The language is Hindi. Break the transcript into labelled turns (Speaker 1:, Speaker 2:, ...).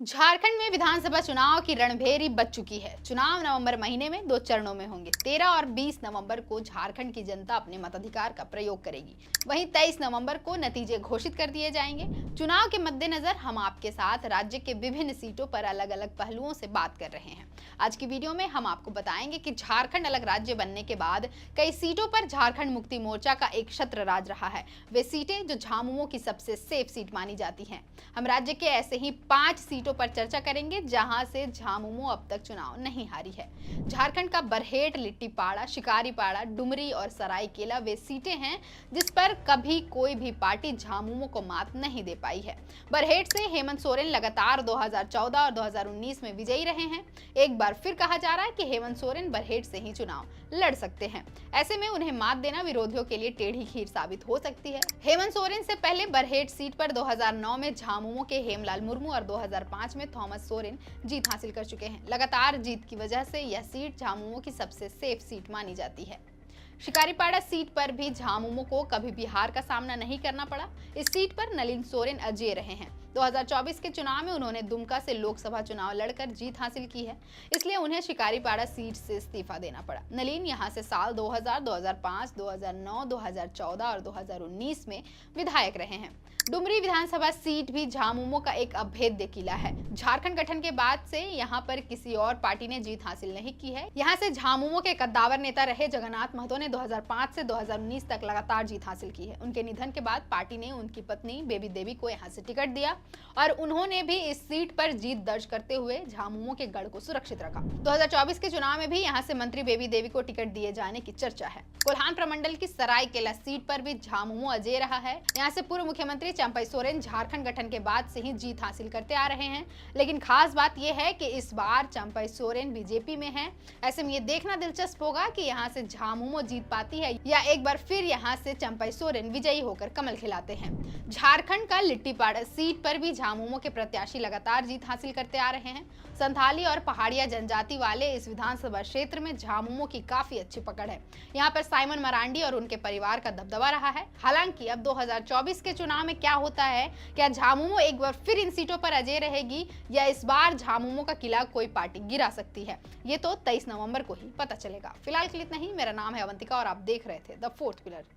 Speaker 1: झारखंड में विधानसभा चुनाव की रणभेरी बज चुकी है। चुनाव नवंबर महीने में 2 चरणों में होंगे। 13 और 20 नवंबर को झारखंड की जनता अपने मताधिकार का प्रयोग करेगी। वहीं 23 नवंबर को नतीजे घोषित कर दिए जाएंगे। चुनाव के मद्देनजर हम आपके साथ राज्य के विभिन्न सीटों पर अलग अलग पहलुओं से बात कर रहे हैं। आज की वीडियो में हम आपको बताएंगे कि झारखंड अलग राज्य बनने के बाद कई सीटों पर झारखंड मुक्ति मोर्चा का एक छत्र राज रहा है। वे सीटें जो झामुमो की सबसे सेफ सीट मानी जाती हैं। हम राज्य के ऐसे ही 5 सीटों पर चर्चा करेंगे जहां से झामुमो अब तक चुनाव नहीं हारी है। झारखंड का बरहेट, लिट्टीपाड़ा, शिकारीपाड़ा, डुमरी और सरायकेला वे सीटें हैं जिस पर कभी कोई भी पार्टी झामुमो को मात नहीं दे पाई है। बरहेट से हेमंत सोरेन लगातार 2014 और 2019 में विजयी रहे हैं। एक बार फिर कहा जा रहा है कि हेमंत सोरेन बरहेट से ही चुनाव लड़ सकते हैं। ऐसे में उन्हें मात देना विरोधियों के लिए टेढ़ी खीर साबित हो सकती है। हेमंत सोरेन से पहले बरहेट सीट पर 2009 में झामुमो के हेमलाल मुर्मू और 2005 में थॉमस सोरेन जीत हासिल कर चुके हैं। लगातार जीत की वजह से यह सीट झामुमो की सबसे सेफ सीट मानी जाती है। शिकारीपाड़ा सीट पर भी झामुमो को कभी भी हार का सामना नहीं करना पड़ा। इस सीट पर नलिन सोरेन अजेय रहे हैं। 2024 के चुनाव में उन्होंने दुमका से लोकसभा चुनाव लड़कर जीत हासिल की है, इसलिए उन्हें शिकारीपाड़ा सीट से इस्तीफा देना पड़ा। नलिन यहां से साल 2000, 2005, 2009, 2014 और 2019 में विधायक रहे हैं। डुमरी विधानसभा सीट भी झामुमो का एक अभेद्य किला है। झारखंड गठन के बाद से यहां पर किसी और पार्टी ने जीत हासिल नहीं की है। यहां से झामुमो के कद्दावर नेता रहे जगन्नाथ महतो ने 2005 से 2019 तक लगातार जीत हासिल की है। उनके निधन के बाद पार्टी ने उनकी पत्नी बेबी देवी को यहां से टिकट दिया और उन्होंने भी इस सीट पर जीत दर्ज करते हुए झामुमो के गढ़ को सुरक्षित रखा। 2024 के चुनाव में भी यहां से मंत्री बेबी देवी को टिकट दिए जाने की चर्चा है। कोल्हान प्रमंडल की सरायकेला सीट पर भी झामुमो अजेय रहा है। यहाँ से पूर्व मुख्यमंत्री चंपई सोरेन झारखंड गठन के बाद से ही जीत हासिल करते आ रहे हैं, लेकिन खास बात यह है कि इस बार चंपई सोरेन बीजेपी में हैं। ऐसे में ये देखना दिलचस्प होगा कि यहाँ से झामुमो जीत पाती है या एक बार फिर यहाँ से चंपई सोरेन विजयी होकर कमल खिलाते हैं। झारखंड का लिट्टीपाड़ा सीट पर भी झामुमो के प्रत्याशी लगातार जीत हासिल करते आ रहे हैं। संथाली और पहाड़िया जनजाति वाले इस विधानसभा क्षेत्र में झामुमो की काफी अच्छी पकड़ है। यहाँ पर साइमन मरांडी और उनके परिवार का दबदबा रहा है। हालांकि अब 2024 के चुनाव में क्या होता है, क्या झामुमो एक बार फिर इन सीटों पर अजेय रहेगी या इस बार झामुमो का किला कोई पार्टी गिरा सकती है, ये तो 23 नवंबर को ही पता चलेगा। फिलहाल के लिए इतना ही। मेरा नाम है अवंतिका और आप देख रहे थे द फोर्थ पिलर।